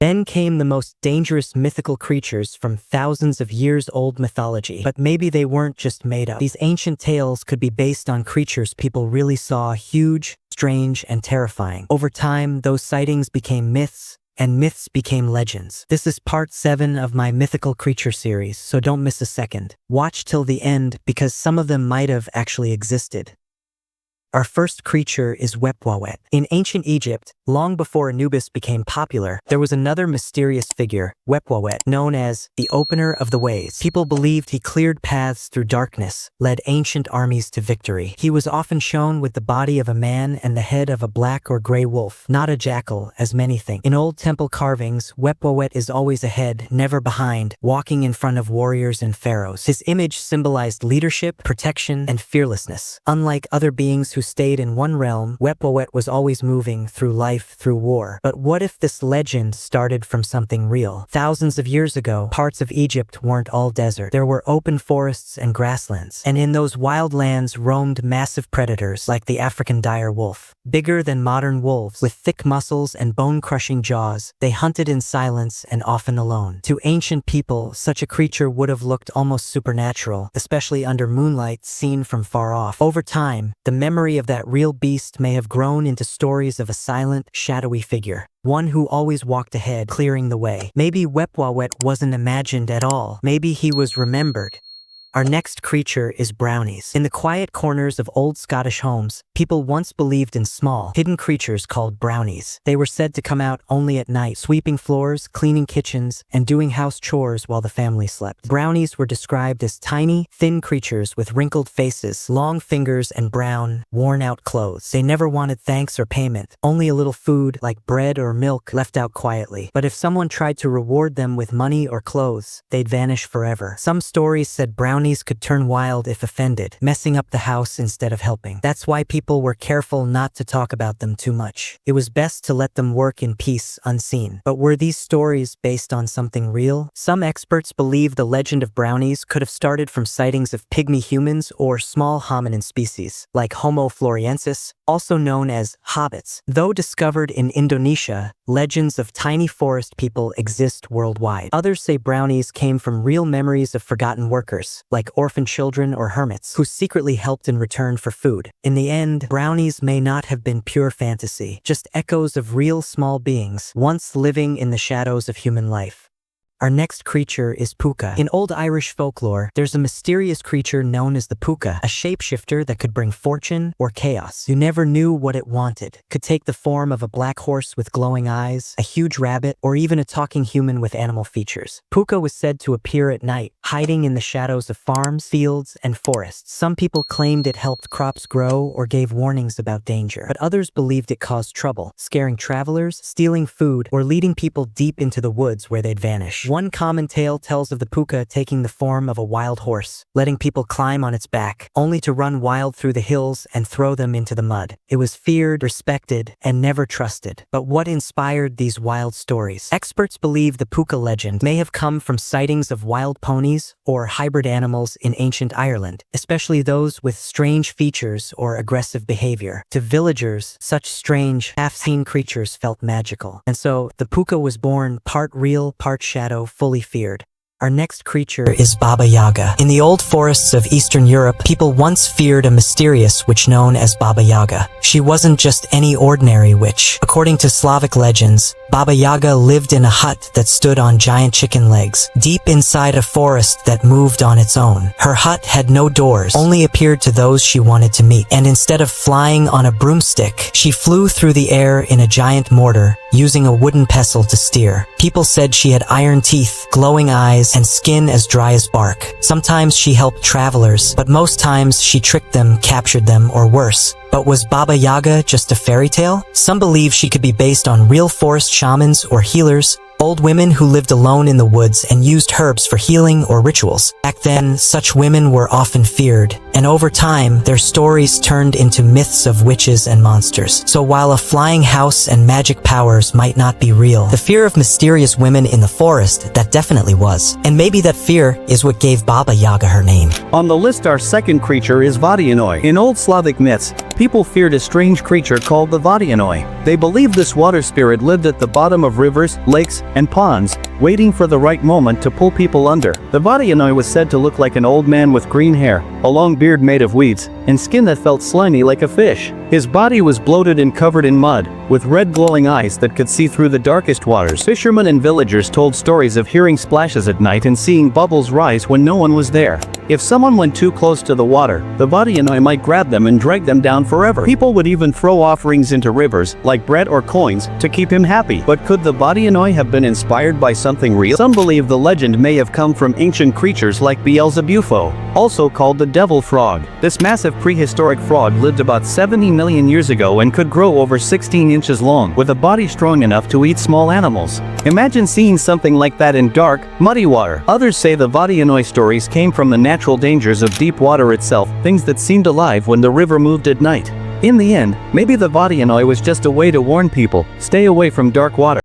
Then came the most dangerous mythical creatures from thousands of years-old mythology. But maybe they weren't just made up. These ancient tales could be based on creatures people really saw, huge, strange, and terrifying. Over time, those sightings became myths, and myths became legends. This is part 7 of my mythical creature series, so don't miss a second. Watch till the end because some of them might have actually existed. Our first creature is Weepoet. In ancient Egypt, long before Anubis became popular, there was another mysterious figure, Weepoet, known as the Opener of the Ways. People believed he cleared paths through darkness, led ancient armies to victory. He was often shown with the body of a man and the head of a black or gray wolf, not a jackal, as many think. In old temple carvings, Weepoet is always ahead, never behind, walking in front of warriors and pharaohs. His image symbolized leadership, protection, and fearlessness. Unlike other beings who stayed in one realm, Weepoet was always moving through life, through war. But what if this legend started from something real? Thousands of years ago, parts of Egypt weren't all desert. There were open forests and grasslands. And in those wild lands roamed massive predators like the African dire wolf. Bigger than modern wolves, with thick muscles and bone-crushing jaws, they hunted in silence and often alone. To ancient people, such a creature would have looked almost supernatural, especially under moonlight seen from far off. Over time, the memory of that real beast may have grown into stories of a silent, shadowy figure. One who always walked ahead, clearing the way. Maybe Weepoet wasn't imagined at all. Maybe he was remembered. Our next creature is Brownies. In the quiet corners of old Scottish homes, people once believed in small, hidden creatures called brownies. They were said to come out only at night, sweeping floors, cleaning kitchens, and doing house chores while the family slept. Brownies were described as tiny, thin creatures with wrinkled faces, long fingers, and brown, worn-out clothes. They never wanted thanks or payment, only a little food, like bread or milk, left out quietly. But if someone tried to reward them with money or clothes, they'd vanish forever. Some stories said brownies could turn wild if offended, messing up the house instead of helping. That's why people were careful not to talk about them too much. It was best to let them work in peace, unseen. But were these stories based on something real? Some experts believe the legend of brownies could have started from sightings of pygmy humans or small hominin species, like Homo floresiensis, also known as hobbits. Though discovered in Indonesia, legends of tiny forest people exist worldwide. Others say brownies came from real memories of forgotten workers, like orphan children or hermits, who secretly helped in return for food. In the end, brownies may not have been pure fantasy, just echoes of real small beings, once living in the shadows of human life. Our next creature is Puka. In old Irish folklore, there's a mysterious creature known as the Puka, a shapeshifter that could bring fortune or chaos. You never knew what it wanted. Could take the form of a black horse with glowing eyes, a huge rabbit, or even a talking human with animal features. Puka was said to appear at night, hiding in the shadows of farms, fields, and forests. Some people claimed it helped crops grow or gave warnings about danger, but others believed it caused trouble, scaring travelers, stealing food, or leading people deep into the woods where they'd vanish. One common tale tells of the Puka taking the form of a wild horse, letting people climb on its back, only to run wild through the hills and throw them into the mud. It was feared, respected, and never trusted. But what inspired these wild stories? Experts believe the Puka legend may have come from sightings of wild ponies or hybrid animals in ancient Ireland, especially those with strange features or aggressive behavior. To villagers, such strange, half-seen creatures felt magical. And so, the Puka was born part real, part shadow, fully feared. Our next creature is Baba Yaga. In the old forests of Eastern Europe, people once feared a mysterious witch known as Baba Yaga. She wasn't just any ordinary witch. According to Slavic legends, Baba Yaga lived in a hut that stood on giant chicken legs, deep inside a forest that moved on its own. Her hut had no doors, only appeared to those she wanted to meet. And instead of flying on a broomstick, she flew through the air in a giant mortar, using a wooden pestle to steer. People said she had iron teeth, glowing eyes, and skin as dry as bark. Sometimes she helped travelers, but most times she tricked them, captured them, or worse. But was Baba Yaga just a fairy tale? Some believe she could be based on real forest shamans or healers, old women who lived alone in the woods and used herbs for healing or rituals. Back then, such women were often feared, and over time, their stories turned into myths of witches and monsters. So while a flying house and magic powers might not be real, the fear of mysterious women in the forest, that definitely was. And maybe that fear is what gave Baba Yaga her name. On the list, our second creature is Vionoi. In old Slavic myths, people feared a strange creature called the Vionoi. They believed this water spirit lived at the bottom of rivers, lakes, and ponds, waiting for the right moment to pull people under. The Vionoi was said to look like an old man with green hair, a long beard made of weeds, and skin that felt slimy like a fish. His body was bloated and covered in mud, with red glowing eyes that could see through the darkest waters. Fishermen and villagers told stories of hearing splashes at night and seeing bubbles rise when no one was there. If someone went too close to the water, the Vionoi might grab them and drag them down forever. People would even throw offerings into rivers, like bread or coins, to keep him happy. But could the Vionoi have been inspired by something real? Some believe the legend may have come from ancient creatures like Beelzebufo, also called the devil frog. This massive prehistoric frog lived about 70 million years ago and could grow over 16 inches long, with a body strong enough to eat small animals. Imagine seeing something like that in dark, muddy water. Others say the Vionoi stories came from the natural dangers of deep water itself, things that seemed alive when the river moved at night. In the end, maybe the Vionoi was just a way to warn people, stay away from dark water.